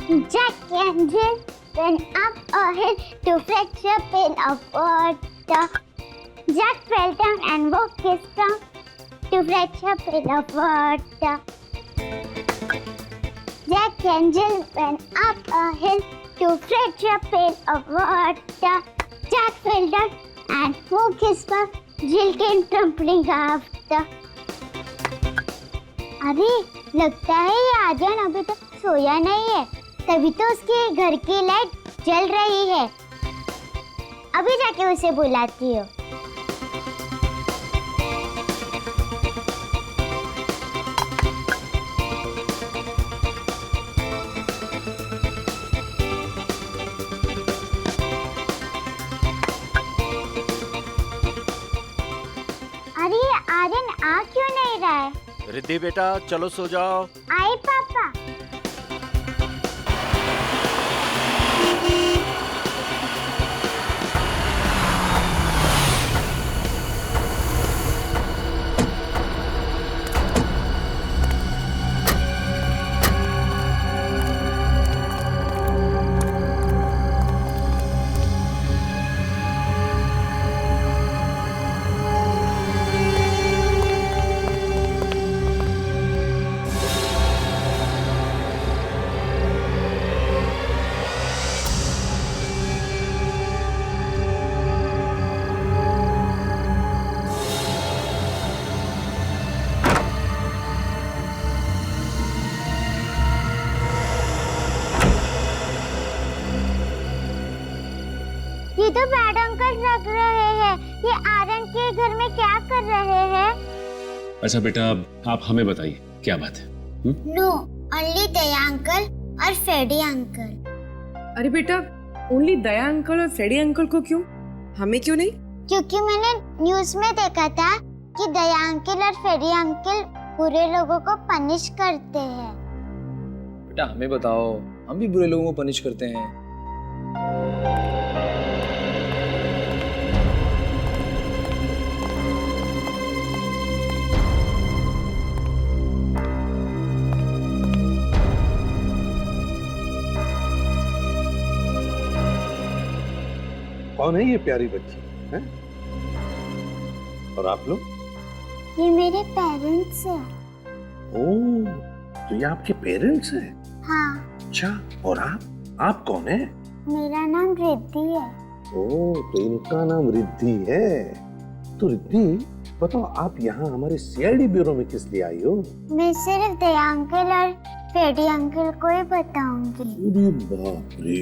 Jack and Jill went up a hill to fetch a pail of water. Jack fell down and broke his tongue to fetch a pail of water. Jack and Jill went up a hill to fetch a pail of water. Jack fell down and broke his tongue. Jill came tumbling after. अरे लगता है ये आर्यन अभी तक सोया नहीं है, तभी तो उसके घर की लाइट जल रही है। अभी जाके उसे बुलाती हूँ। अरे आर्यन आ क्यों नहीं रहा है? रिद्धि बेटा चलो सो जाओ। आई पापा। ये तो बैड अंकल लग रहे हैं। ये आर्यन के घर में क्या कर रहे हैं? अच्छा बेटा आप हमें बताइए क्या बात है? नो, ओनली दया अंकल और फ्रेडी अंकल। अरे बेटा ओनली दया अंकल और फ्रेडी अंकल को क्यों? हमें क्यों नहीं? क्योंकि मैंने न्यूज़ में देखा था कि दया अंकल और फ्रेडी अंकल बुरे लोगों को पनिश करते हैं। बेटा हमें बताओ, हम भी बुरे लोगों को पनिश करते हैं। कौन है ये प्यारी बच्ची है? और आप लोग? ये मेरे पेरेंट्स हैं। ओह, तो ये आपके पेरेंट्स हैं? हाँ। अच्छा, और आप कौन है? मेरा नाम रिद्धि है। ओह, तो इनका नाम रिद्धि है। तो रिद्धि बताओ आप यहाँ हमारे सीआईडी ब्यूरो में किस लिए आई हो? मैं सिर्फ दया अंकल और फ्रेडी अंकल को ही बताऊंगी। अरे बाप रे,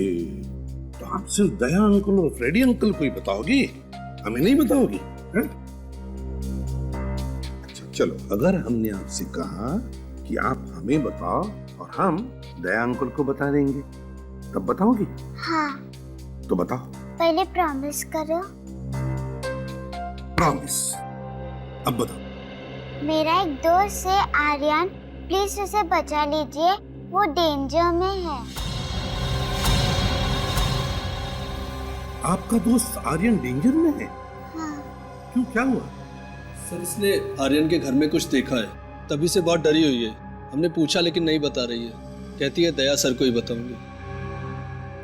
तो आप सिर्फ दया अंकल और फ्रेडी अंकल को ही बताओगी, हमें नहीं बताओगी? है? अच्छा चलो, अगर हमने आपसे कहा कि आप हमें बताओ और हम दया अंकल को बता देंगे, तब बताओगी? हाँ। तो बताओ। पहले प्रॉमिस करो। प्रॉमिस। अब बताओ। मेरा एक दोस्त है आर्यन, प्लीज उसे बचा लीजिए, वो डेंजर में है। आपका दोस्त आर्यन डेंजर में है? हाँ। क्यों, क्या हुआ? सर इसने आर्यन के घर में कुछ देखा है, तभी से बहुत डरी हुई है। हमने पूछा लेकिन नहीं बता रही है, कहती है दया सर को ही बताऊंगी।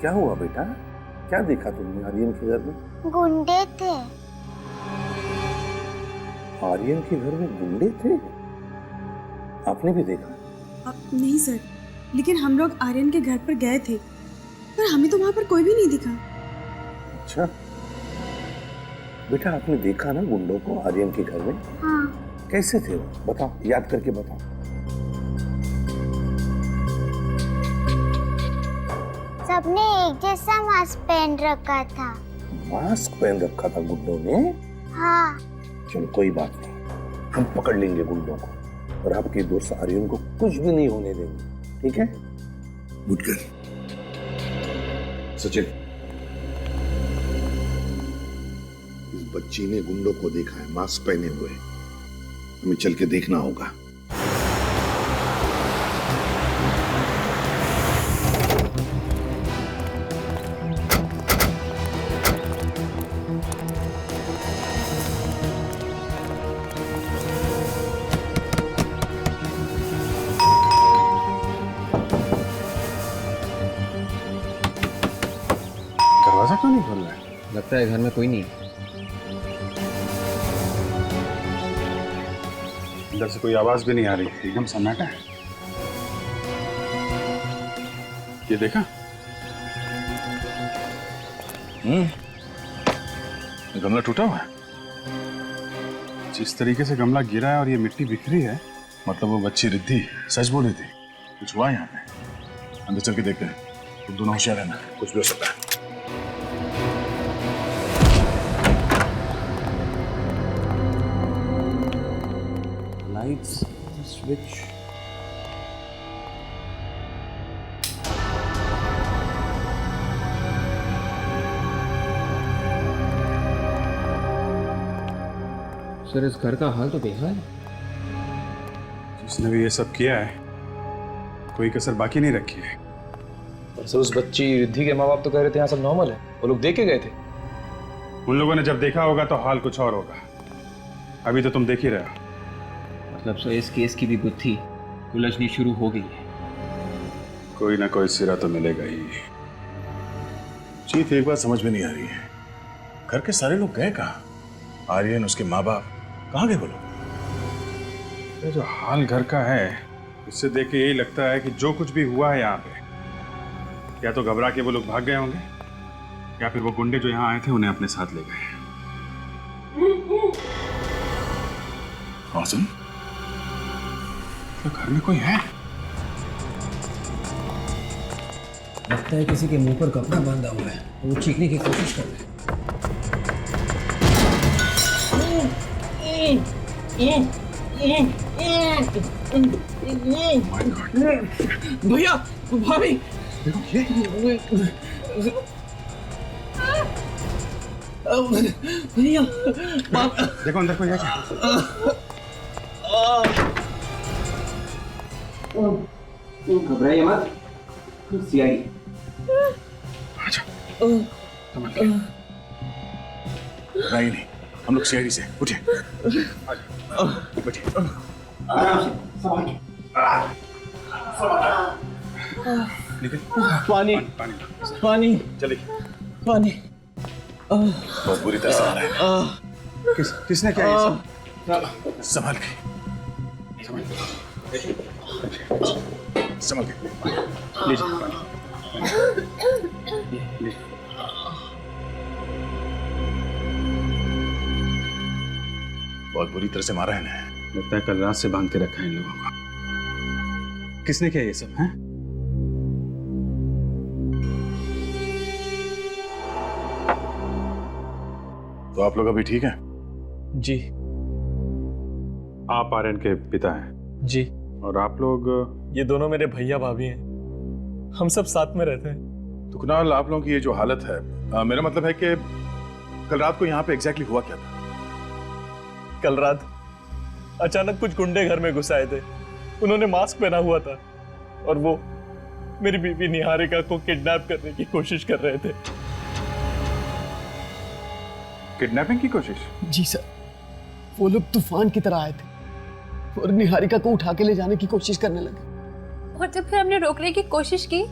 क्या हुआ बेटा, क्या देखा तुमने आर्यन के घर में? गुंडे थे। आर्यन के घर में गुंडे थे? आपने भी देखा? नहीं सर, लेकिन हम लोग आर्यन के घर पर गए थे, पर हमें तो वहाँ पर कोई भी नहीं दिखा। अच्छा बेटा, आपने देखा ना गुंडों को आर्यन के घर में? हाँ। कैसे थे वो, बताओ, याद करके बताओ। सबने एक जैसा मास्क पहन रखा था। मास्क पहन रखा था गुंडों ने? हाँ। चलो कोई बात नहीं, हम पकड़ लेंगे गुंडों को और आपके दोस्त आर्यन को कुछ भी नहीं होने देंगे, ठीक है? Good girl. सचिन, इस बच्ची ने गुंडों को देखा है मास्क पहने हुए, हमें चल के देखना होगा। क्यों नहीं खोल रहा है? लगता है घर में कोई नहीं। अंदर से कोई आवाज भी नहीं आ रही, एकदम सन्नाटा है। ये देखा? ये गमला टूटा हुआ है। जिस तरीके से गमला गिरा है और ये मिट्टी बिखरी है, मतलब वो बच्ची रिद्धि सच बोली थी। कुछ हुआ यहाँ पे। अंदर चल के देखते हैं। तुम दोनों होशियार रहना, कुछ भी हो सकता है। Lights switch. सर इस घर का हाल तो बेहाल है। जिसने भी ये सब किया है, कोई कसर बाकी नहीं रखी है। सर उस बच्ची रिद्धि के माँ बाप तो कह रहे थे यहाँ सब नॉर्मल है, वो लोग देख के गए थे। उन लोगों ने जब देखा होगा तो हाल कुछ और होगा। अभी तो तुम देख ही रहे हो। मतलब सर इस केस की भी बुद्धि उलझनी शुरू हो गई है। कोई ना कोई सिरा तो मिलेगा ही। चीफ, एक बात समझ में नहीं आ रही है, घर के सारे लोग गए कहाँ? आर्यन, उसके माँ बाप कहाँ गए वो लोग? ये जो हाल घर का है, उससे देख के यही लगता है कि जो कुछ भी हुआ है यहाँ पे, या तो घबरा के वो लोग भाग गए होंगे, या फिर वो गुंडे जो यहाँ आए थे उन्हें अपने साथ ले गए। आसम, तो घर में कोई है? लगता है किसी के मुंह पर कपड़ा बांधा हुआ है, वो चीखने की कोशिश कर रहे हैं। भैया, भाभी, देखो ये भैया, देखो अंदर कोई है क्या? घबराइए मत, सीआईडी। अच्छा, समझ गया। नहीं नहीं, हम लोग सीआईडी से। उठिए, बैठिए। आराम से, संभाल के। निकल। पानी, पानी, पानी, चलिए। पानी। बहुत बुरी तरह से आ रहा है। किसने किया ये सब? संभाल के, संभाल के। लीजिए पानी। लीजिए। बहुत बुरी तरह से मारा है ना। लगता है कल रात से बांध के रखा है इन लोगों को। किसने किया ये सब है? तो आप लोग अभी ठीक हैं? जी आप आर्यन के पिता हैं जी, और आप लोग? ये दोनों मेरे भैया भाभी हैं, हम सब साथ में रहते हैं। तो कुणाल, आप लोगों की ये जो हालत है, मेरा मतलब है कि कल रात को यहाँ पे एग्जैक्टली हुआ क्या था? कल रात अचानक कुछ गुंडे घर में घुस आए थे। उन्होंने मास्क पहना हुआ था और वो मेरी बीवी निहारिका को किडनैप करने की कोशिश कर रहे थे। किडनैपिंग की कोशिश? जी सर, वो लोग तूफान की तरह आए थे और निहारिका को उठा के ले जाने की कोशिश करने लगे। और जब फिर हमने रोकने की कोशिश की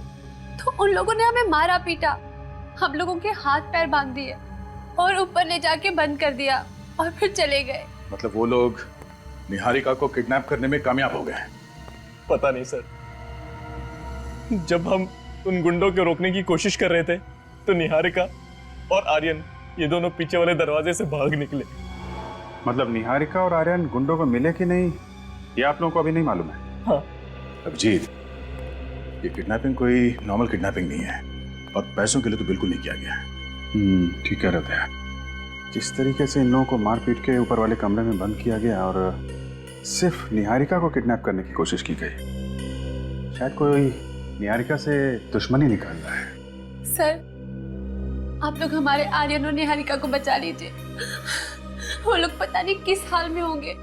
तो उन लोगों ने हमें मारा पीटा, हम लोगों के हाथ पैर बांध दिए और ऊपर ले जाके बंद कर दिया और फिर चले गए। मतलब वो लोग निहारिका को किडनैप करने में कामयाब हो गए? पता नहीं सर, जब हम उन गुंडों को रोकने की कोशिश कर रहे थे तो निहारिका और आर्यन ये दोनों पीछे वाले दरवाजे से भाग निकले। मतलब निहारिका और आर्यन गुंडों को मिले कि नहीं, ये आप लोगों को अभी नहीं मालूम है? हाँ। अभिजीत, ये किडनैपिंग कोई नॉर्मल किडनैपिंग नहीं है और पैसों के लिए तो बिल्कुल नहीं किया गया है। ठीक कह रहे थे आप। जिस तरीके से इन लोगों को मार पीट के ऊपर वाले कमरे में बंद किया गया और सिर्फ निहारिका को किडनैप करने की कोशिश की गई, शायद कोई निहारिका से दुश्मनी निकाल रहा है। सर, आप लोग हमारे आर्यन और निहारिका को बचा लीजिए। वो लोग पता नहीं किस हाल में होंगे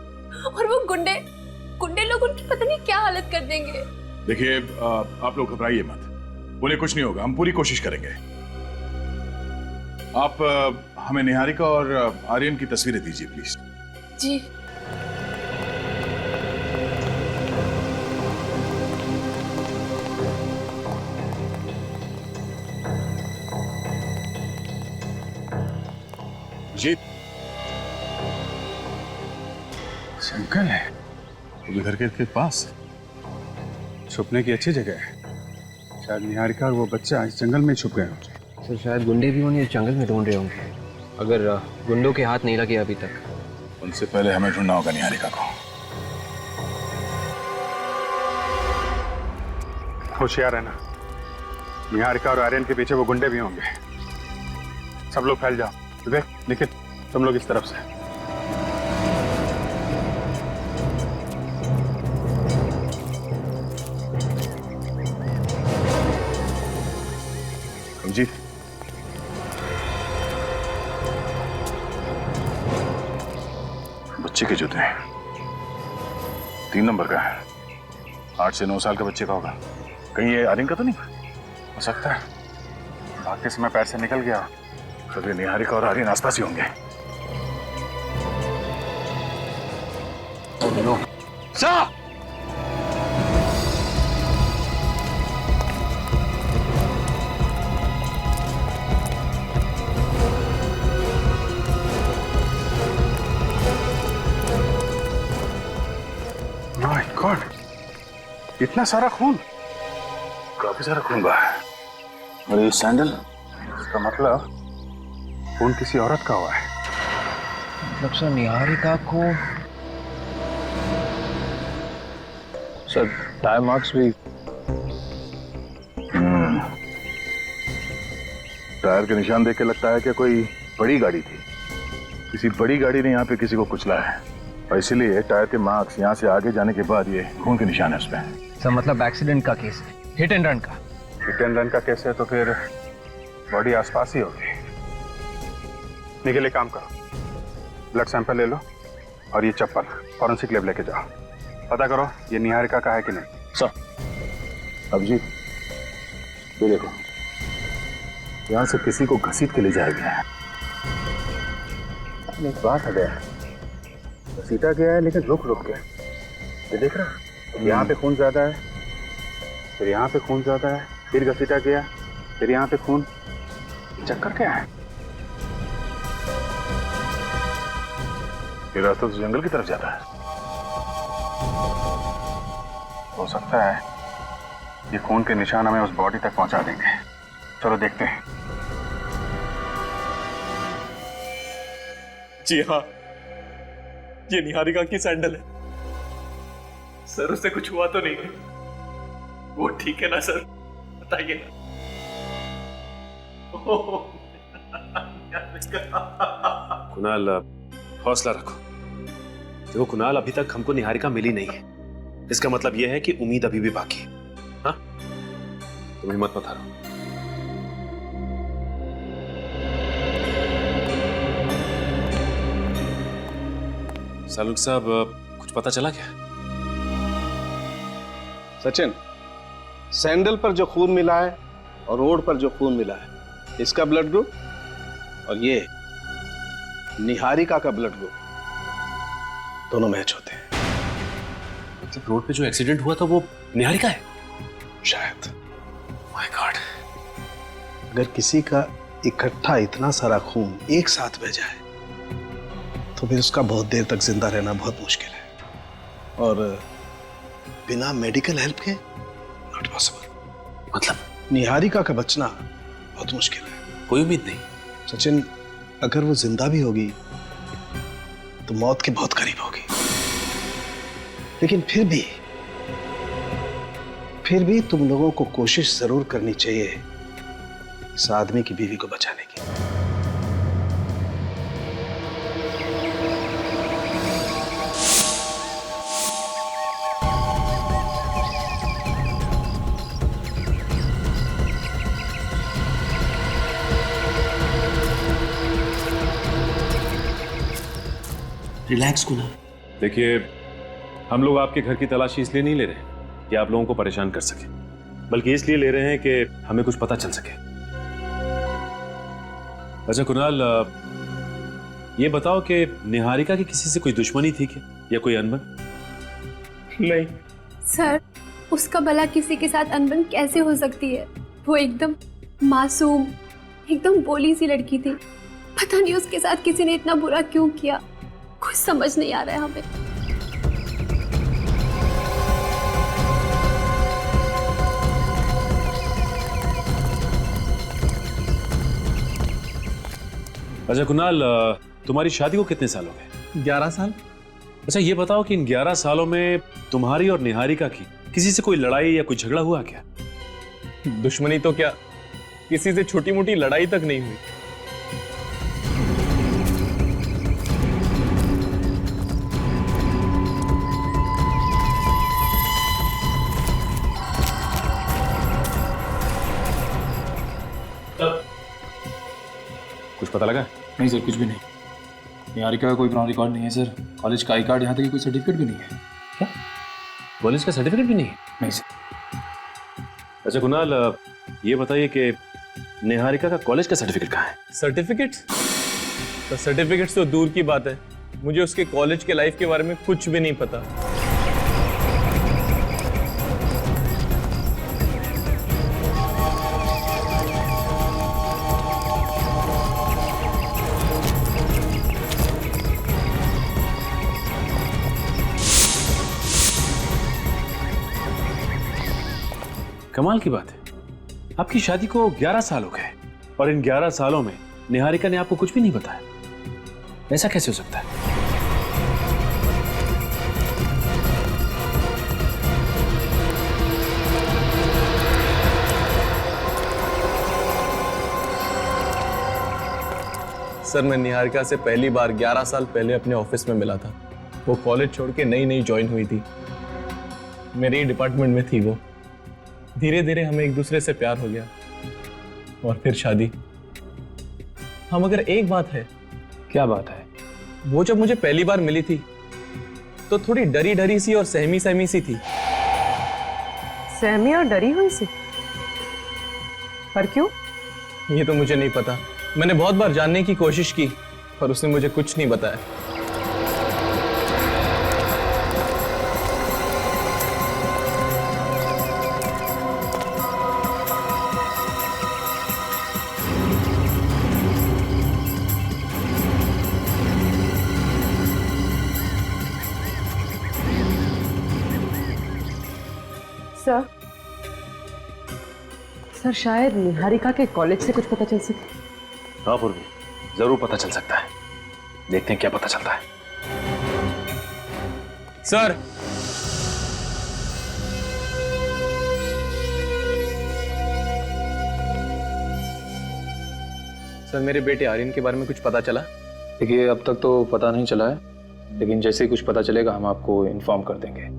और वो गुंडे लोग उनकी पता नहीं क्या हालत कर देंगे। देखिए, आप लोग घबराइए मत, उन्हें कुछ नहीं होगा, हम पूरी कोशिश करेंगे। आप हमें निहारिका और आर्यन की तस्वीरें दीजिए प्लीज। जी। जीत जंगल है, वो भी घर के पास। छुपने की अच्छी जगह है। शायद निहारिका और वो बच्चा इस जंगल में छुप गए होंगे। सर शायद गुंडे भी उन्हें जंगल में ढूंढ रहे होंगे। अगर गुंडों के हाथ नहीं लगे अभी तक, उनसे पहले हमें ढूंढना होगा निहारिका को। होशियार है ना, निहारिका और आर्यन के पीछे वो गुंडे भी होंगे। सब लोग फैल जाओ। विवेक, निखिल, तुम लोग इस तरफ से। जी बच्चे के जूते 3 नंबर का है, 8 से 9 साल का बच्चे का होगा। कहीं ये आर्यन का तो नहीं हो सकता है? भागते समय पैर से निकल गया, तो ये निहारिका और आर्यन आसपास ही होंगे। माय गॉड, इतना सारा खून, काफी सारा खून बहा है। और ये सैंडल, इसका मतलब खून किसी औरत का हुआ है। मतलब सर निहारिका को सर टायर मार्क्स भी। टायर के निशान देख के लगता है कि कोई बड़ी गाड़ी थी। किसी बड़ी गाड़ी ने यहाँ पे किसी को कुचला है, और इसीलिए टायर के मार्क्स यहाँ से आगे जाने के बाद ये खून के निशान है उस पर। सर मतलब एक्सीडेंट का केस है, हिट एंड रन का। हिट एंड रन का केस है तो फिर बॉडी आसपास ही होगी। निकल, एक काम करो, ब्लड सैंपल ले लो और ये चप्पल फॉरेंसिक लैब लेके जाओ। पता करो ये निहारिका का है कि नहीं। सर अभिजीत, ये देखो, यहाँ से किसी को घसीट के ले जाया गया है। एक बात है, घसीटा गया है लेकिन रुक रुक के। ये देख रहा है, यहाँ पे खून ज्यादा है, फिर यहाँ पे खून ज्यादा है, फिर घसीटा गया, फिर यहाँ पे खून। चक्कर क्या है? ये रास्ता तो जंगल की तरफ जाता है। हो सकता है ये खून के निशान हमें उस बॉडी तक पहुंचा देंगे। चलो देखते हैं। जी हाँ, ये निहारिका की सैंडल है। सर उससे कुछ हुआ तो नहीं है? वो ठीक है ना सर, बताइए ना। कुणाल, हौसला रखो। देखो कुणाल, अभी तक हमको निहारिका मिली नहीं है। इसका मतलब यह है कि उम्मीद अभी भी बाकी है। हाँ, तुम हिम्मत मत हारो। सालुक साहब, कुछ पता चला क्या? सचिन, सैंडल पर जो खून मिला है और रोड पर जो खून मिला है, इसका ब्लड ग्रुप और ये निहारिका का ब्लड ग्रुप दोनों मैच होते हैं। मतलब रोड पे जो एक्सीडेंट हुआ था वो निहारिका है? शायद। My God. अगर किसी का इकट्ठा इतना सारा खून एक साथ बह जाए तो फिर उसका बहुत देर तक जिंदा रहना बहुत मुश्किल है, और बिना मेडिकल हेल्प के नॉट पॉसिबल। मतलब निहारिका का बचना बहुत मुश्किल है। कोई उम्मीद नहीं? सचिन, अगर वो जिंदा भी होगी तो मौत के बहुत करीब होगी, लेकिन फिर भी तुम लोगों को कोशिश जरूर करनी चाहिए इस आदमी की बीवी को बचाने की। रिलैक्स कुणाल। देखिए, हम लोग आपके घर की तलाशी इसलिए नहीं ले रहे कि आप लोगों को परेशान कर सके, बल्कि इसलिए ले रहे हैं कि हमें कुछ पता चल सके। अच्छा कुणाल, ये बताओ कि निहारिका की किसी से कोई दुश्मनी थी क्या, या कोई अनबन? नहीं सर, उसका भला किसी के साथ अनबन कैसे हो सकती है? वो एकदम मासूम, एकदम भोली सी लड़की थी। पता नहीं उसके साथ किसी ने इतना बुरा क्यों किया, कुछ समझ नहीं आ रहा है हमें। अच्छा कुणाल, तुम्हारी शादी को कितने साल हो गए? 11 साल। अच्छा ये बताओ कि इन 11 सालों में तुम्हारी और निहारिका की किसी से कोई लड़ाई या कोई झगड़ा हुआ क्या? दुश्मनी तो क्या, किसी से छोटी मोटी लड़ाई तक नहीं हुई। कुछ पता लगा? नहीं सर, कुछ भी नहीं। निहारिका का कोई पुराना रिकॉर्ड नहीं है सर। कॉलेज का आई कार्ड, यहाँ तक कि कोई सर्टिफिकेट भी नहीं है। क्या? कॉलेज का सर्टिफिकेट भी नहीं है? नहीं सर। अच्छा कुणाल, ये बताइए कि निहारिका का कॉलेज का सर्टिफिकेट कहाँ है? सर्टिफिकेट्स? तो सर्टिफिकेट्स तो दूर की बात है, मुझे उसके कॉलेज के लाइफ के बारे में कुछ भी नहीं पता। कमाल की बात है, आपकी शादी को 11 साल हो गए और इन 11 सालों में निहारिका ने आपको कुछ भी नहीं बताया। ऐसा कैसे हो सकता है? सर मैं निहारिका से पहली बार 11 साल पहले अपने ऑफिस में मिला था। वो कॉलेज छोड़ के नई नई ज्वाइन हुई थी, मेरे ही डिपार्टमेंट में थी वो। धीरे धीरे हमें एक दूसरे से प्यार हो गया और फिर शादी। हाँ मगर एक बात है। क्या बात है? वो जब मुझे पहली बार मिली थी तो थोड़ी डरी डरी सी और सहमी सहमी सी थी। सहमी और डरी हुई सी? पर क्यों? ये तो मुझे नहीं पता, मैंने बहुत बार जानने की कोशिश की पर उसने मुझे कुछ नहीं बताया। सर शायद निहारिका के कॉलेज से कुछ पता चल सके। हाँ पूर्वी, जरूर पता चल सकता है। देखते हैं क्या पता चलता है। सर सर मेरे बेटे आर्यन के बारे में कुछ पता चला? देखिए अब तक तो पता नहीं चला है, लेकिन जैसे ही कुछ पता चलेगा हम आपको इन्फॉर्म कर देंगे।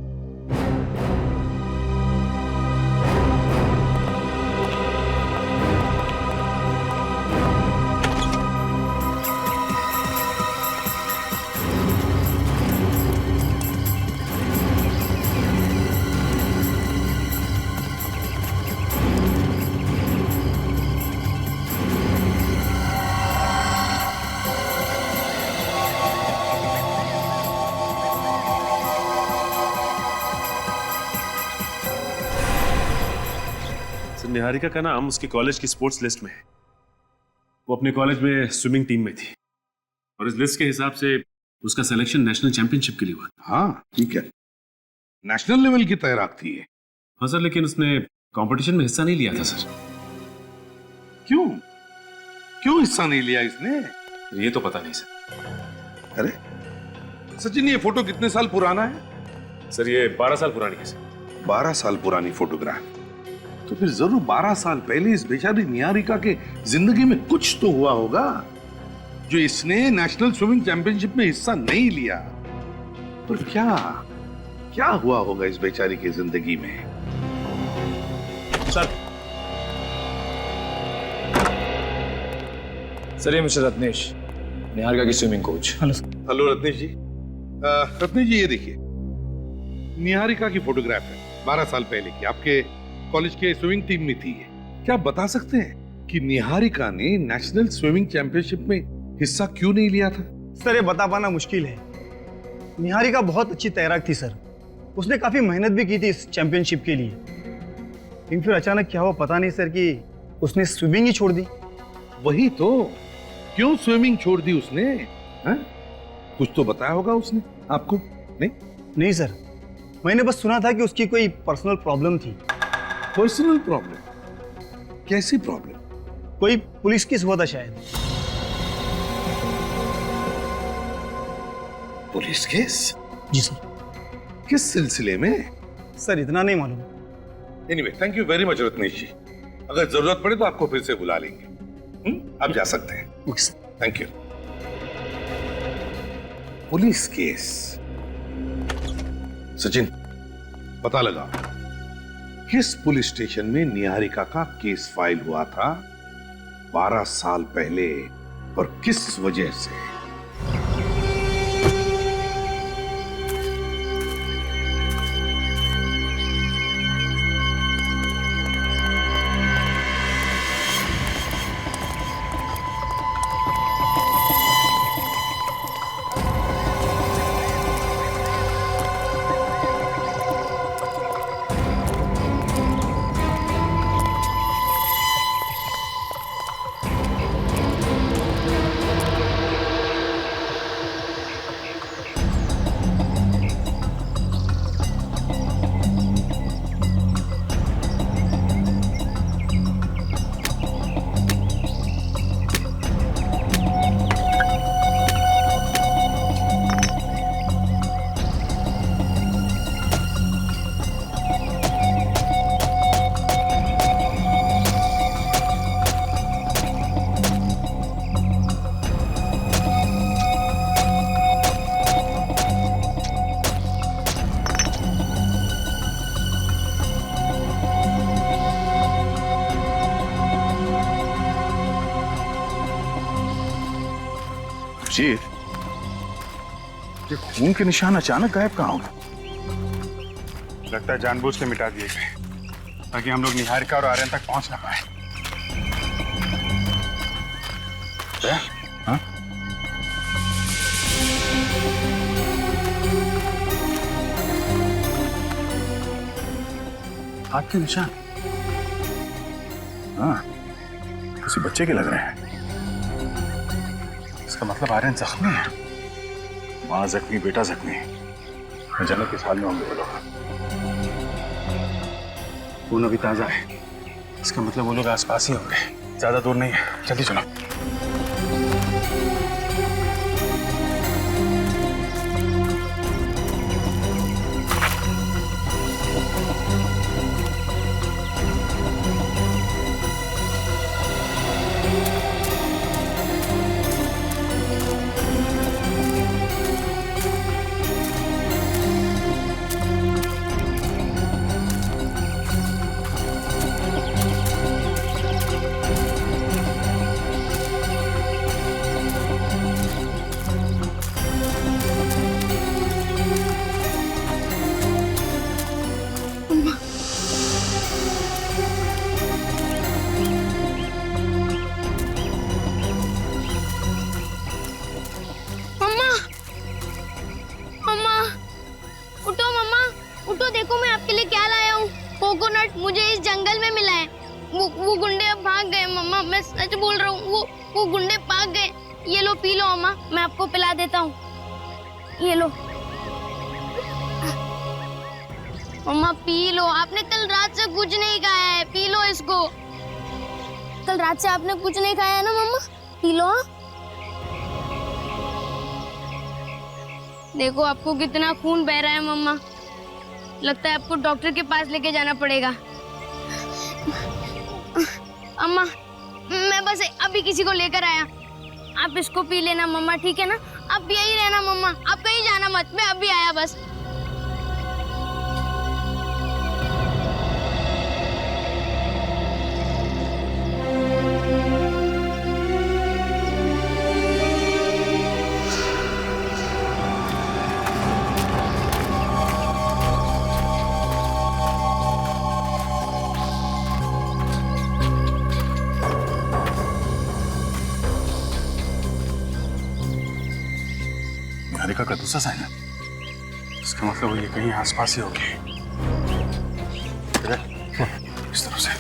निहारिका का नाम उसके कॉलेज की स्पोर्ट्स लिस्ट में है। वो अपने कॉलेज में स्विमिंग टीम में थी और इस लिस्ट के हिसाब से उसका सिलेक्शन नेशनल चैंपियनशिप के लिए हुआ। हाँ ठीक है, नेशनल लेवल की तैराक थी ये। हाँ सर, लेकिन उसने कंपटीशन में हिस्सा नहीं लिया था सर। क्यों क्यों हिस्सा नहीं लिया इसने? ये तो पता नहीं सर। अरे सचिन, ये फोटो कितने साल पुराना है? सर ये 12 साल पुरानी है सर। 12 साल पुरानी फोटोग्राफ? तो फिर जरूर 12 साल पहले इस बेचारी निहारिका के जिंदगी में कुछ तो हुआ होगा जो इसने नेशनल स्विमिंग चैंपियनशिप में हिस्सा नहीं लिया। पर क्या क्या हुआ होगा इस बेचारी की जिंदगी में? सर ये मिस्टर रत्नेश, निहारिका की स्विमिंग कोच। हेलो रत्नेश जी। रत्नेश जी ये देखिए, निहारिका की फोटोग्राफ है, 12 साल पहले की, आपके कॉलेज के स्विमिंग टीम में थी। क्या आप बता सकते हैं कि निहारिका ने नेशनल स्विमिंग चैंपियनशिप में हिस्सा क्यों नहीं लिया था? सर ये बता पाना मुश्किल है। निहारिका बहुत अच्छी तैराक थी सर, उसने काफी मेहनत भी की थी इस चैंपियनशिप के लिए, लेकिन फिर अचानक क्या हुआ पता नहीं सर कि उसने स्विमिंग ही छोड़ दी। वही तो, क्यों स्विमिंग छोड़ दी उसने? हाँ? कुछ तो बताया होगा उसने आपको? नहीं सर, मैंने बस सुना था कि उसकी कोई पर्सनल प्रॉब्लम थी। Personal problem? कैसी प्रॉब्लम? कोई पुलिस केस हुआ था शायद। Police case? जी सर। किस सिलसिले में? सर इतना नहीं मालूम। Anyway, thank you very much Ratnesh ji. अगर जरूरत पड़े तो आपको फिर से बुला लेंगे। आप जा सकते हैं। Thank you. Police case? Sachin, पता लगा किस पुलिस स्टेशन में निहारिका का केस फाइल हुआ था 12 साल पहले और किस वजह से? जी, ये खून के निशान अचानक गायब कहाँ हो गए? लगता है जानबूझ के मिटा दिए गए ताकि हम लोग निहारिका और आर्यन तक पहुंच ना पाए। हाँ? हाथ के निशान? हाँ, किसी बच्चे के लग रहे हैं। इसका मतलब आर्यन जख्मी है। माँ जख्मी, बेटा जख्मी। मैं जाने किस हाल में होंगे वो लोग। खून अभी ताजा है, इसका मतलब वो लोग आसपास ही होंगे, ज्यादा दूर नहीं है। जल्दी चलो। कोकोनट मुझे इस जंगल में मिला है। वो गुंडे अब भाग गए मम्मा, मैं सच बोल रहा हूँ। वो गुंडे भाग गए। ये लो पी लो अम्मा, मैं आपको पिला देता हूँ। ये लो मम्मा पी लो। आपने कल रात से कुछ नहीं खाया है, पी लो इसको। कल रात से आपने कुछ नहीं खाया है ना मम्मा, पी लो। देखो आपको कितना खून बह रहा है मम्मा, लगता है आपको डॉक्टर के पास लेके जाना पड़ेगा। अम्मा मैं बस अभी किसी को लेकर आया, आप इसको पी लेना मम्मा, ठीक है ना? आप यही रहना मम्मा, आप कहीं जाना मत, मैं अभी आया बस। निहारिका का दूसरा साइन है, इसका मतलब वो ये कहीं आसपास ही होगी। इस तरफ से।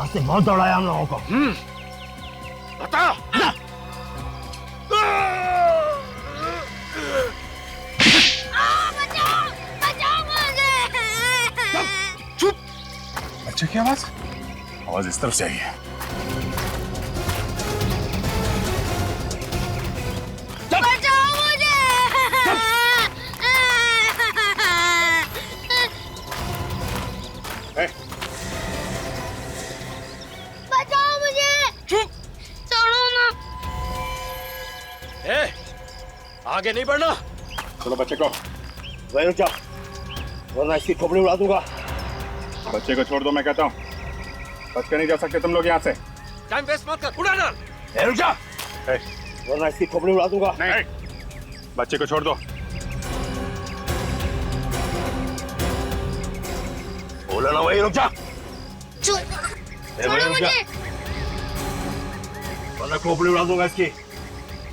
आज से बहुत दौड़ाया हम लोगों को। बता। चुप। बच्चे की आवाज इस तरफ से आई है। बचाओ मुझे। चुप। छोड़ो ना। आगे नहीं बढ़ना। चलो बच्चे को वहीं रुक जाओ, वरना इसकी खोपड़ी उड़ा दूंगा। बच्चे को छोड़ दो, मैं कहता हूँ। बच के नहीं जा सकते तुम लोग यहाँ से। टाइम वेस्ट मत कर, उड़ा ना। रुक जा, वरना इसकी खोपड़ी उड़ा दूंगा। नहीं, बच्चे को छोड़ दो। बोलो ना, वहीं रुक जा। छोड़ो मुझे। वरना खोपड़ी उड़ा दूंगा इसकी।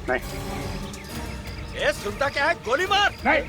नहीं। सुनता क्या है? गोली मार। नहीं।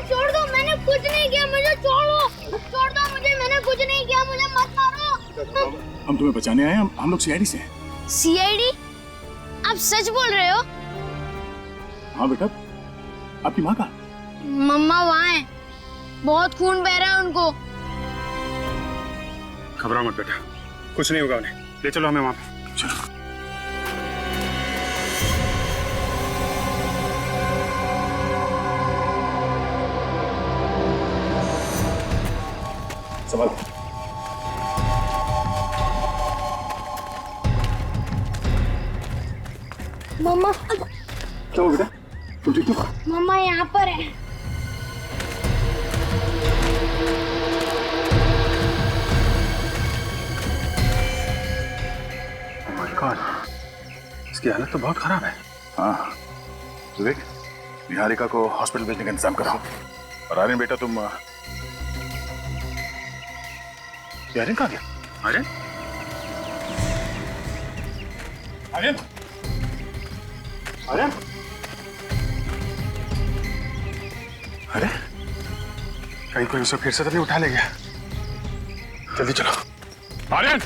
छोड़ दो, मैंने कुछ नहीं किया, मुझे छोड़ो। छोड़ दो मुझे, मैंने कुछ नहीं किया, मुझे मत मारो। हम तुम्हें बचाने आए हैं। हम लोग सीआईडी से हैं। सीआईडी? आप सच बोल रहे हो? हाँ बेटा, आपकी माँ का? मम्मा वहाँ है, बहुत खून बह रहा है उनको। घबराओ मत बेटा, कुछ नहीं होगा उन्हें। ले चलो हमें वहाँ पे। चलो। संभाल। मम्मा। क्या हुआ बेटा? तुम ठीक हो? मम्मा यहाँ पर है। Oh my God, इसकी हालत तो बहुत खराब है। हाँ, विवेक, निहारिका को हॉस्पिटल भेजने का इंतजाम करो। और आर्यन बेटा तुम आर्यन कहाँ गया? आर्यन? आर्यन? आर्यन? अरे, कहीं कोई उसे फिर से तो नहीं उठा ले गया? जल्दी चलो। आर्यन!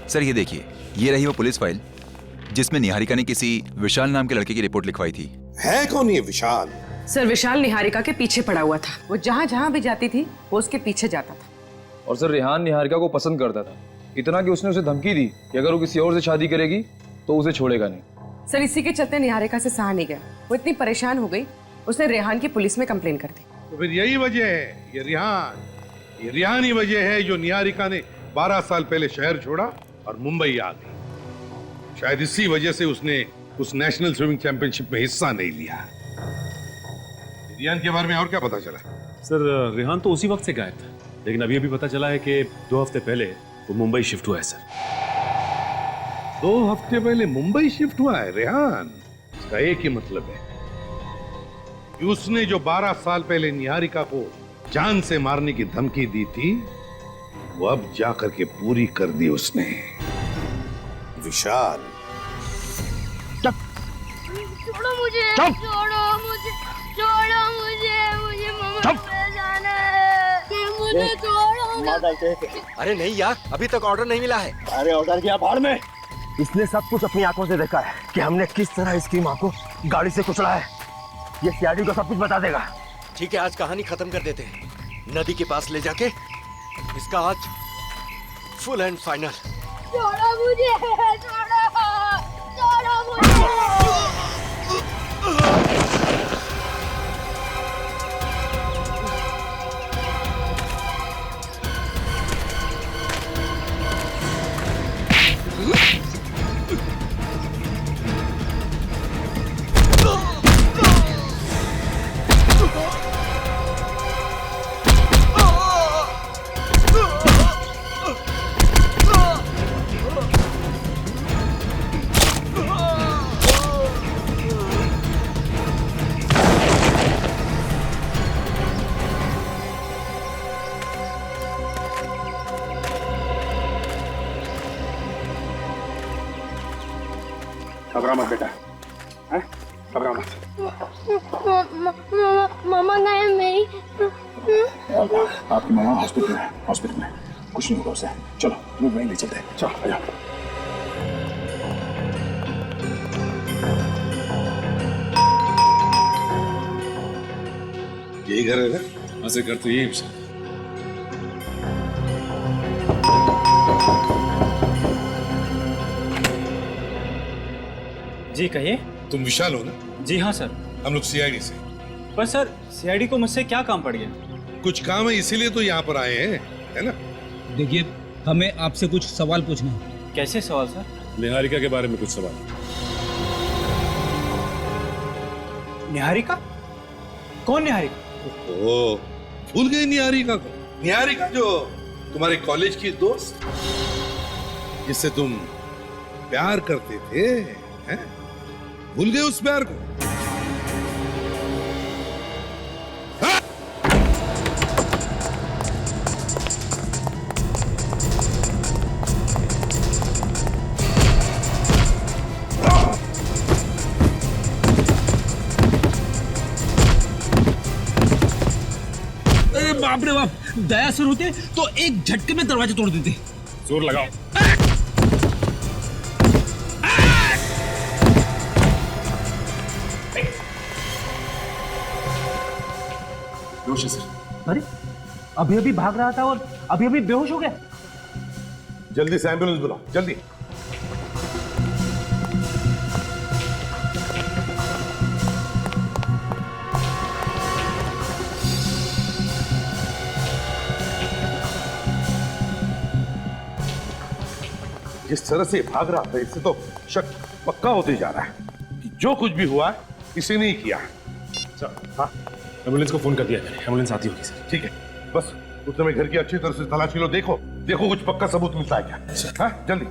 सर ये देखिए, ये रही वो पुलिस फाइल जिसमें निहारिका ने किसी विशाल नाम के लड़के की रिपोर्ट लिखवाई थी। है कौन ये विशाल? सर विशाल निहारिका के पीछे पड़ा हुआ था। वो जहाँ जहाँ भी जाती थी वो उसके पीछे जाता था। और सर रेहान निहारिका को पसंद करता था, इतना कि उसने उसे धमकी दी कि अगर वो किसी और से शादी करेगी तो उसे छोड़ेगा नहीं। सर इसी के चलते निहारिका से सहा नहीं गया। वो इतनी परेशान हो गई, उसने रेहान की पुलिस में कंप्लेन कर दी। तो फिर यही वजह है, ये रिहान ही वजह है जो निहारिका ने 12 साल पहले शहर छोड़ा और मुंबई आ गई। शायद इसी वजह से उसने उस नेशनल स्विमिंग चैंपियनशिप में हिस्सा नहीं लिया। रिहान के बारे में और क्या पता चला? सर रेहान तो उसी वक्त से गायब था, लेकिन अभी अभी पता चला है कि 2 हफ्ते पहले वो मुंबई शिफ्ट हुआ है। सर 2 हफ्ते पहले मुंबई शिफ्ट हुआ है रेहान? इसका एक ही मतलब है कि उसने जो 12 साल पहले निहारिका को जान से मारने की धमकी दी थी वो अब जाकर के पूरी कर दी उसने। विशाल, छोड़ो मुझे, छोड़ो मुझे, छोड़ो मुझे, मुझे मम्मा पे जाना है, मुझे छोड़ो। अरे नहीं यार, अभी तक ऑर्डर नहीं मिला है। अरे ऑर्डर किया भाड़ में। इसने सब कुछ अपनी आंखों से देखा है कि हमने किस तरह इसकी माँ को गाड़ी से कुचला है। ये सीआईडी को सब कुछ बता देगा। ठीक है, आज कहानी खत्म कर देते हैं। नदी के पास ले जाके इसका आज फुल एंड फाइनल। छोड़ो मुझे, छोड़ो, छोड़ो मुझे। घबरा मत बेटा, हैं? घबरा मत। मामा गए मेरी। आपकी मामा हॉस्पिटल में है, हॉस्पिटल में। कुछ नहीं होगा उसे। चलो तुम्हें वहीं ले चलते हैं। चलो आ जाओ। यही घर है ना? हाँ सर, घर तो यही है। जी कहिए। तुम विशाल हो ना? जी हाँ सर। हम लोग सीआईडी से। पर सर सीआईडी को मुझसे क्या काम पड़ गया? कुछ काम है इसीलिए तो यहाँ पर आए हैं, है ना? देखिए, हमें आपसे कुछ सवाल पूछना है। कैसे सवाल सर? निहारिका के बारे में कुछ सवाल। निहारिका? कौन निहारिका? ओ, भूल गई निहारिका को? निहारिका जो तुम्हारे कॉलेज की दोस्त, जिससे तुम प्यार करते थे, हैं? भूल गए उस प्यार को? बाप रे बाप, दया सर होते तो एक झटके में दरवाजा तोड़ देते। जोर लगाओ। बेहोश है सर। अरे अभी अभी भाग रहा था और अभी अभी बेहोश हो गया। जल्दी से एम्बुलेंस बुलाओ, जल्दी। जिस तरह से भाग रहा था, इससे तो शक पक्का होते जा रहा है कि जो कुछ भी हुआ है इसी ने ही किया। हाँ, एम्बुलेंस को फोन कर दिया मैंने, एम्बुलेंस आती होगी सर। ठीक है, बस उतने में घर की अच्छी तरह से तलाशी लो। देखो देखो कुछ पक्का सबूत मिलता है क्या? हाँ, जल्दी।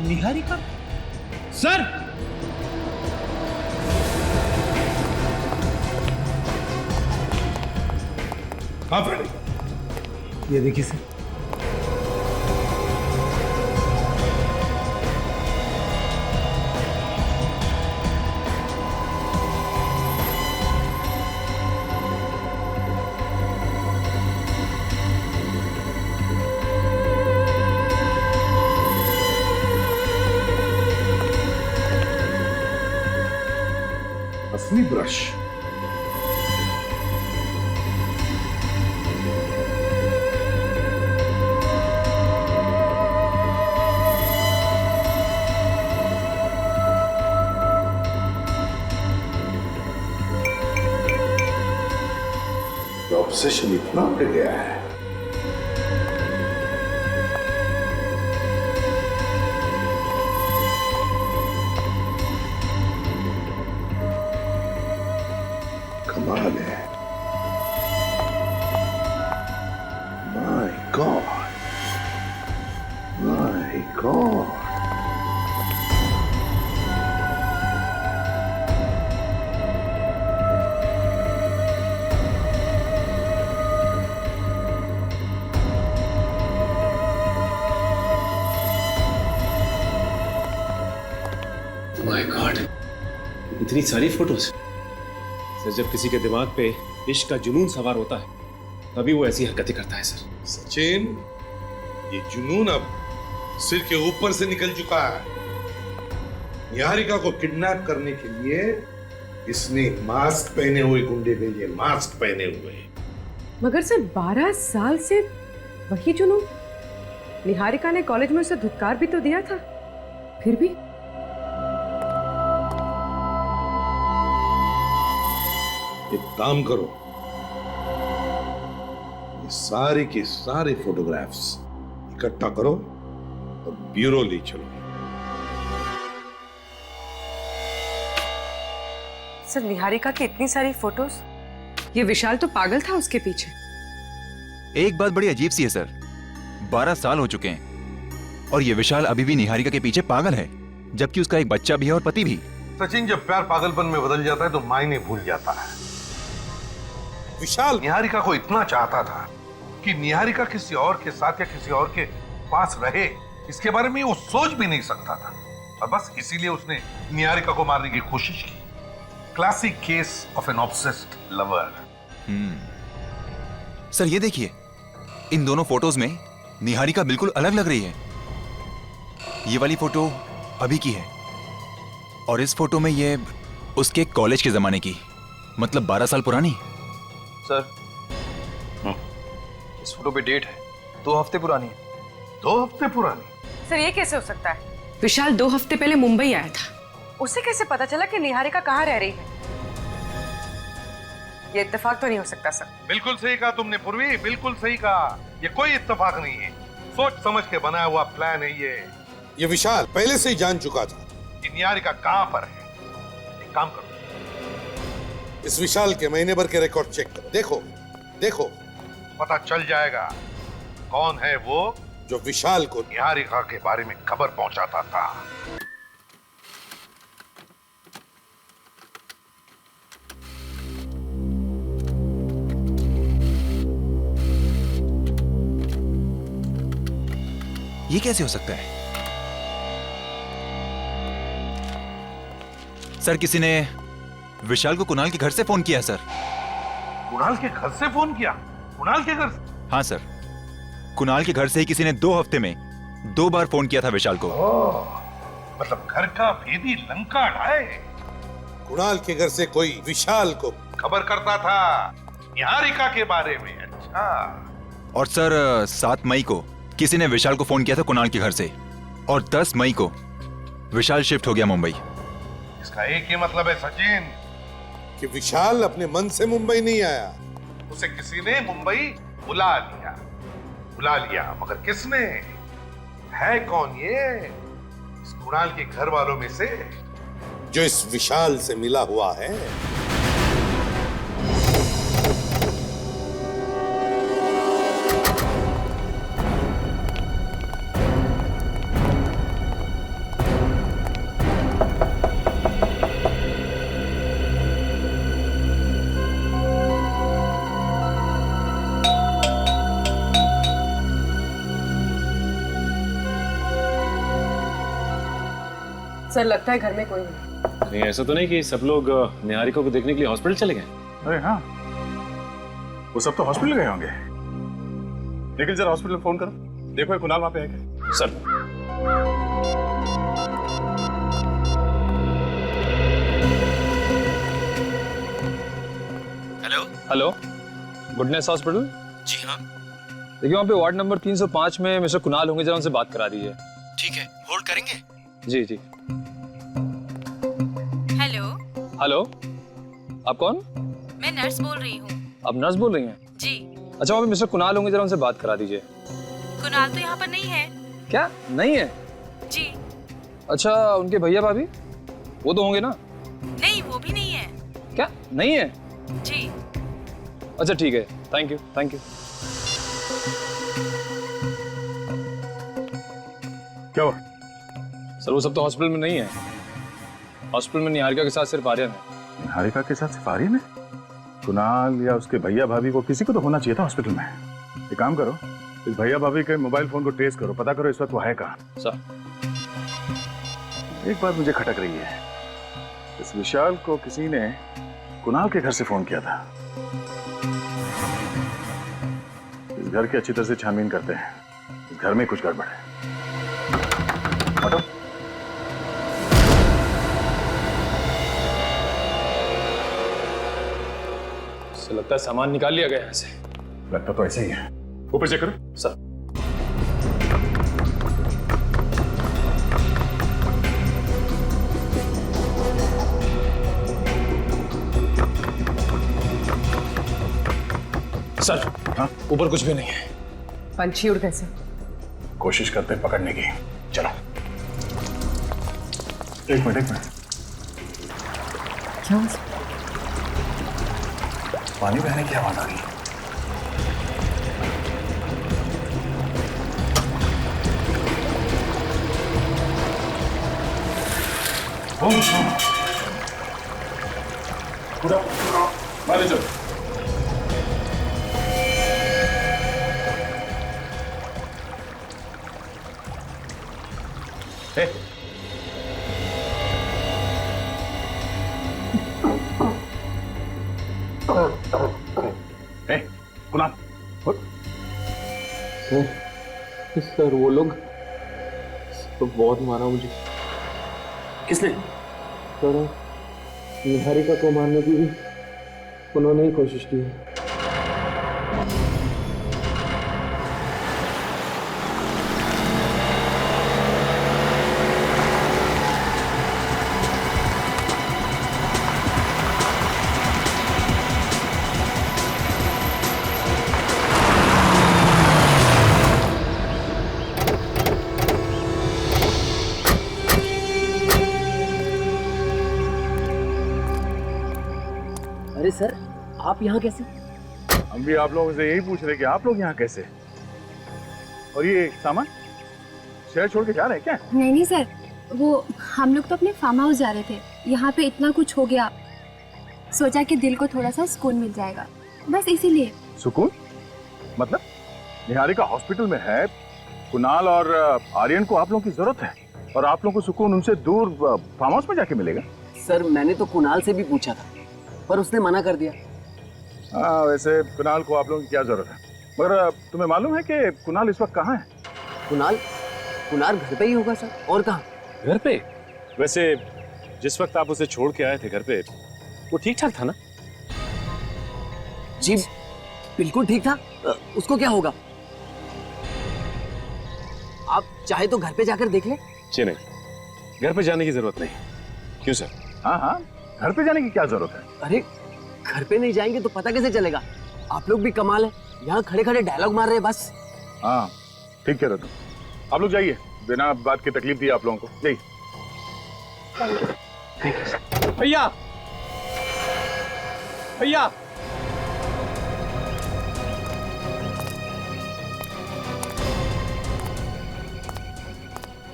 निहारिका सर। हाँ फ्रेंड, ये देखिए सर। असली ब्रश। ऑब्सेशन इतना बढ़ गया है। कमाल है। My God, my God. My God, इतनी सारी फोटोज। सर, जब किसी के दिमाग पे इश्क का जुनून सवार होता है तभी वो ऐसी हरकतें करता है सर। सचिन, ये जुनून अब सिर के ऊपर से निकल चुका है। निहारिका को किडनैप करने के लिए इसने मास्क पहने हुए गुंडे भेजे, मास्क पहने हुए। मगर सर 12 साल से वही जुनून। निहारिका ने कॉलेज में उसे धुतकार भी तो दिया था, फिर भी। एक काम करो, ये सारे के सारे फोटोग्राफ्स इकट्ठा करो और ब्यूरो ले चलो। सर निहारिका की इतनी सारी फोटोज, ये विशाल तो पागल था उसके पीछे। एक बात बड़ी अजीब सी है सर, 12 साल हो चुके हैं और ये विशाल अभी भी निहारिका के पीछे पागल है, जबकि उसका एक बच्चा भी है और पति भी। सचिन, जब प्यार पागलपन में बदल जाता है तो मायने भूल जाता है। विशाल निहारिका को इतना चाहता था कि निहारिका किसी और के साथ या किसी और के पास रहे, इसके बारे में वो सोच भी नहीं सकता था, और बस इसीलिए उसने निहारिका को मारने की कोशिश की। Classic case of an obsessed lover. Sir ये देखिए, इन दोनों फोटोज में निहारिका बिल्कुल अलग लग रही है। ये वाली फोटो अभी की है और इस फोटो में ये उसके कॉलेज के जमाने की, मतलब 12 साल पुरानी। सर इस फोटो पे डेट है 2 हफ्ते पुरानी है। 2 हफ्ते पुरानी? सर ये कैसे हो सकता है? विशाल 2 हफ्ते पहले मुंबई आया था, उसे कैसे पता चला कि निहारिका कहाँ रह रही है? ये इत्तेफाक तो नहीं हो सकता सर। बिल्कुल सही कहा तुमने पूर्वी, बिल्कुल सही कहा। ये कोई इत्तेफाक नहीं है, सोच समझ के बनाया हुआ प्लान है ये विशाल पहले से ही जान चुका था कि निहारिका कहां पर है। एक काम करो, इस विशाल के महीने भर के रिकॉर्ड चेक करो। देखो देखो, पता चल जाएगा कौन है वो जो विशाल को निहारिका के बारे में खबर पहुंचाता था। ये कैसे हो सकता है? सर किसी ने विशाल को कुणाल के घर से फोन किया सर। कुणाल के घर से फोन किया? कुणाल के घर से? हाँ सर, कुणाल के घर से ही किसी ने 2 हफ्ते में 2 बार फोन किया था विशाल को। मतलब घर का भेदी लंका ढाए। कुणाल के घर से कोई विशाल को खबर करता था निहारिका के बारे में। अच्छा। और सर 7 मई को किसी ने विशाल को फोन किया था कुणाल के घर से, और 10 मई को विशाल शिफ्ट हो गया मुंबई। इसका एक ही मतलब है सचिन कि विशाल अपने मन से मुंबई नहीं आया, उसे किसी ने मुंबई बुला लिया। मगर किसने? है कौन ये? इस कुणाल के घर वालों में से जो इस विशाल से मिला हुआ है। सर लगता है घर में कोई नहीं। नहीं, ऐसा तो नहीं कि सब लोग निहारिका को देखने के लिए हॉस्पिटल चले गए? अरे हाँ, वो सब तो हॉस्पिटल गए होंगे। लेकिन जरा हॉस्पिटल फोन करो, देखो ये कुणाल वहां पे है क्या? Sir hello, goodness hospital? जी हाँ। देखिए वहाँ पे वार्ड नंबर 305 में मिस्टर कुणाल होंगे, जरा उनसे बात करा दीजिए। ठीक है, होल्ड करेंगे? जी जी। हेलो। हेलो, आप कौन? मैं नर्स बोल रही हूँ। आप नर्स बोल रही हैं? जी। अच्छा, वहाँ पे मिस्टर कुणाल होंगे, जरा उनसे बात करा दीजिए। कुणाल तो यहाँ पर नहीं है। क्या नहीं है? जी। अच्छा, उनके भैया भाभी वो तो होंगे ना? नहीं, वो भी नहीं है। क्या नहीं है? जी। अच्छा ठीक है, थैंक यू थैंक यू। क्या हुआ? सर वो सब तो हॉस्पिटल में नहीं है। हॉस्पिटल में निहारिका के साथ सिर्फ आर्यन है। निहारिका के साथ सिर्फ आर्यन है? कुणाल या उसके भैया भाभी को किसी को तो होना चाहिए था हॉस्पिटल में। एक काम करो, इस भैया भाभी के मोबाइल फोन को ट्रेस करो, पता करो इस वक्त वो है कहाँ। सर एक बात मुझे खटक रही है, इस विशाल को किसी ने कुणाल के घर से फोन किया था। इस घर की अच्छी तरह से छानबीन करते हैं, इस घर में कुछ गड़बड़ है। हटो। सर लगता है सामान निकाल लिया गया यहाँ से। लगता तो ऐसे ही है। ऊपर चेक करो। सर सर हाँ? ऊपर कुछ भी नहीं है। पंछी उड़ गए सर। कोशिश करते हैं पकड़ने की। चलो एक मिनट। क्या? पानी बहने की आवाज आ रही है। पूरा मैनेजर कुणाल सर वो लोग तो बहुत मारा मुझे। किसने? सर निहारिका को मारने की भी उन्होंने ही कोशिश की है। अरे सर, आप यहाँ कैसे? हम भी आप लोगों से यही पूछ रहे कि आप लोग यहाँ कैसे? और ये सामान शहर छोड़ के जा रहे हैं क्या? नहीं सर, वो हम लोग तो अपने फार्म हाउस जा रहे थे। यहाँ पे इतना कुछ हो गया, सोचा कि दिल को थोड़ा सा सुकून मिल जाएगा, बस इसीलिए। सुकून? मतलब निहारिका हॉस्पिटल में है, कुणाल और आर्यन को आप लोगों की जरूरत है और आप लोगों को सुकून उनसे दूर फार्म हाउस में जाके मिलेगा? सर मैंने तो कुणाल से भी पूछा था पर उसने मना कर दिया। हाँ, वैसे कुणाल को आप लोगों की क्या जरूरत है? मगर तुम्हें मालूम है कि कुणाल इस वक्त कहाँ है? कुणाल घर पे ही होगा सर, और कहाँ? घर पे? वैसे जिस वक्त आप उसे छोड़ के आए थे घर पे, वो ठीक ठाक था ना? जी बिल्कुल ठीक था। उसको क्या होगा? आप चाहे तो घर पे जाकर देख ले। जी नहीं, घर पे जाने की जरूरत नहीं। क्यों सर? हाँ, घर पे जाने की क्या जरूरत है? अरे घर पे नहीं जाएंगे तो पता कैसे चलेगा? आप लोग भी कमाल है, यहाँ खड़े खड़े डायलॉग मार रहे हैं बस। हाँ ठीक कह रहे तुम। आप लोग जाइए, बिना बात की तकलीफ दी आप लोगों को। जाइए। भैया भैया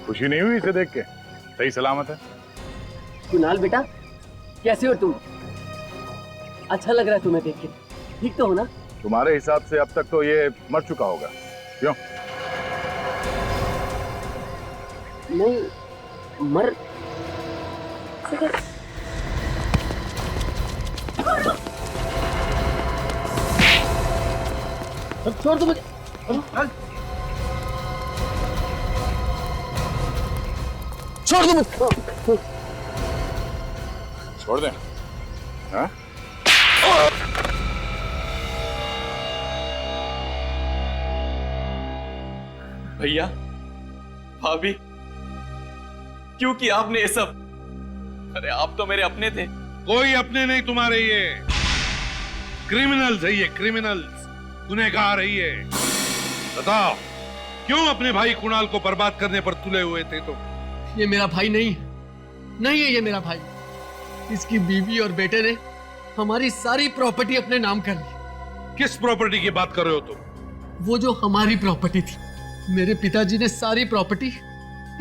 खुशी नहीं हुई इसे देख के? सही सलामत है? कुणाल बेटा कैसे हो तुम? अच्छा लग रहा है तुम्हें देख के, ठीक तो हो ना? तुम्हारे हिसाब से अब तक तो ये मर चुका होगा, क्यों? नहीं मर छोड़ दो मुझे। छोड़ दो मुझे। छोड़ दे। हाँ? भैया, भाभी, क्यों किया आपने ये सब? अरे आप तो मेरे अपने थे। कोई अपने नहीं तुम्हारे, ये क्रिमिनल्स है, ये क्रिमिनल्स, गुनहगार है ये। बताओ क्यों अपने भाई कुणाल को बर्बाद करने पर तुले हुए थे तुम? ये मेरा भाई नहीं है, नहीं है ये मेरा भाई। इसकी बीवी और बेटे ने हमारी सारी प्रॉपर्टी अपने नाम कर ली। किस प्रॉपर्टी की बात कर रहे हो तुम? वो जो हमारी प्रॉपर्टी थी, मेरे पिताजी ने सारी प्रॉपर्टी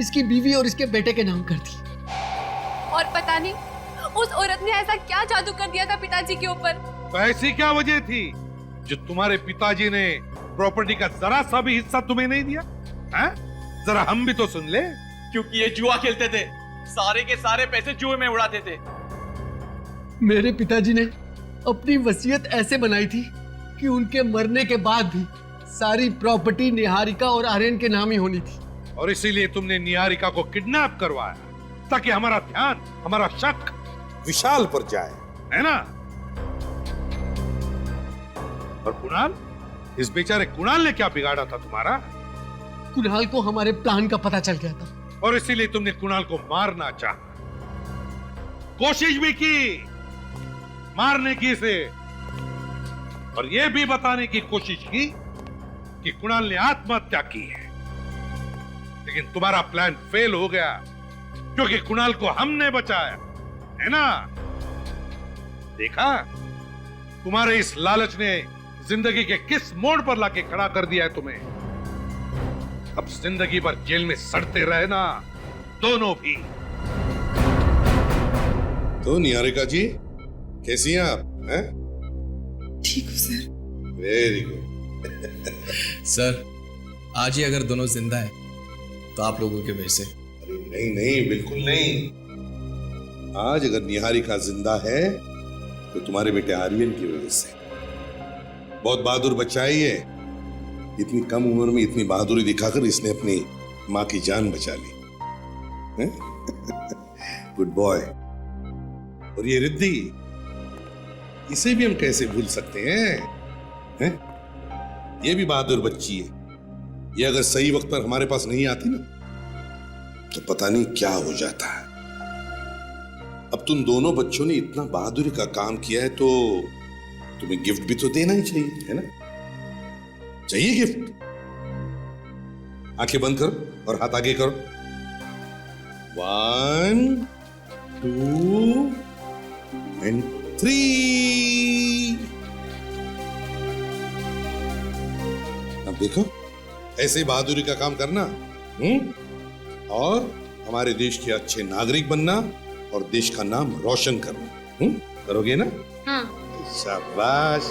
इसकी बीवी और इसके बेटे के नाम कर दी। और पता नहीं उस औरत ने ऐसा क्या जादू कर दिया था पिताजी के ऊपर। तो ऐसी क्या वजह थी जो तुम्हारे पिताजी ने प्रॉपर्टी का जरा सा भी हिस्सा तुम्हें नहीं दिया? हैं? जरा हम भी तो सुन ले। क्योंकि ये जुआ खेलते थे, सारे के सारे पैसे जुए में उड़ाते थे। मेरे पिताजी ने अपनी वसीयत ऐसे बनाई थी कि उनके मरने के बाद भी सारी प्रॉपर्टी निहारिका और आर्यन के नाम ही होनी थी। और इसीलिए तुमने निहारिका को किडनैप करवाया ताकि हमारा ध्यान, हमारा शक विशाल पर जाए, है ना? और कुणाल, इस बेचारे कुणाल ने क्या बिगाड़ा था तुम्हारा? कुणाल को हमारे प्लान का पता चल गया था और इसीलिए तुमने कुणाल को मारना चाहा, कोशिश भी की मारने की इसे, और यह भी बताने की कोशिश की कि कुणाल ने आत्महत्या की है। लेकिन तुम्हारा प्लान फेल हो गया क्योंकि कुणाल को हमने बचाया, है ना? देखा तुम्हारे इस लालच ने जिंदगी के किस मोड़ पर लाके खड़ा कर दिया है तुम्हें। अब जिंदगी भर जेल में सड़ते रहे ना, दोनों भी। तो निहारिका जी कैसी हैं आप? हैं? ठीक हूँ सर। Very good. सर आज ही अगर दोनों जिंदा है तो आप लोगों के वजह से। अरे नहीं नहीं, बिल्कुल नहीं। आज अगर निहारिका जिंदा है तो तुम्हारे बेटे आर्यन की वजह से। बहुत बहादुर बच्चा है ये। इतनी कम उम्र में इतनी बहादुरी दिखाकर इसने अपनी माँ की जान बचा ली। Good boy. और ये रिद्धि, इसे भी हम कैसे भूल सकते हैं? ये भी बहादुर बच्ची है। ये अगर सही वक्त पर हमारे पास नहीं आती ना तो पता नहीं क्या हो जाता है। अब तुम दोनों बच्चों ने इतना बहादुरी का काम किया है तो तुम्हें गिफ्ट भी तो देना ही चाहिए, है ना? चाहिए गिफ्ट? आंखें बंद करो और हाथ आगे करो। 1 2 and 3। अब देखो, ऐसे बहादुरी का काम करना और हमारे देश के अच्छे नागरिक बनना और देश का नाम रोशन करना। करोगे ना? हाँ। शाबाश।